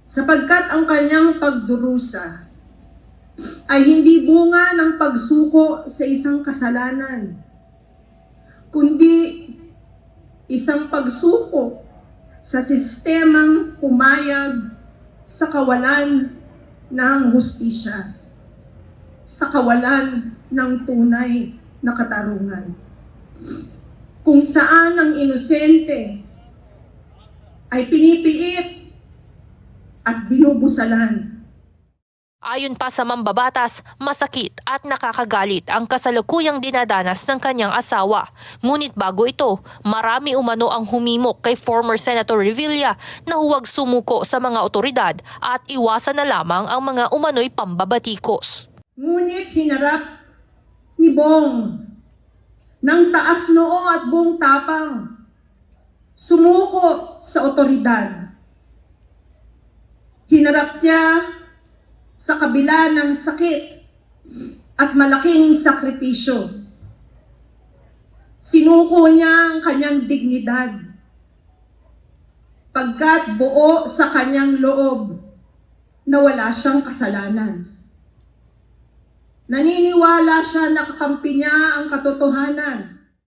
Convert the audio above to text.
sapagkat ang kanyang pagdurusa ay hindi bunga ng pagsuko sa isang kasalanan, kundi isang pagsuko sa sistemang pumayag sa kawalan ng hustisya, sa kawalan ng tunay na katarungan, kung saan ang inosente ay pinipiit at binubusalan. Ayon pa sa mambabatas, masakit at nakakagalit ang kasalukuyang dinadanas ng kanyang asawa. Ngunit bago ito, marami umano ang humimok kay former Senator Revilla na huwag sumuko sa mga otoridad at iwasan na lamang ang mga umano'y pambabatikos. Ngunit hinarap ni Bong ng taas noo at buong tapang, sumuko sa otoridad. Hinarap niya sa kabila ng sakit at malaking sakripisyo. Sinuko niya ang kanyang dignidad pagkat buo sa kanyang loob na wala siyang kasalanan. Naniniwala siya na kakampi niya ang katotohanan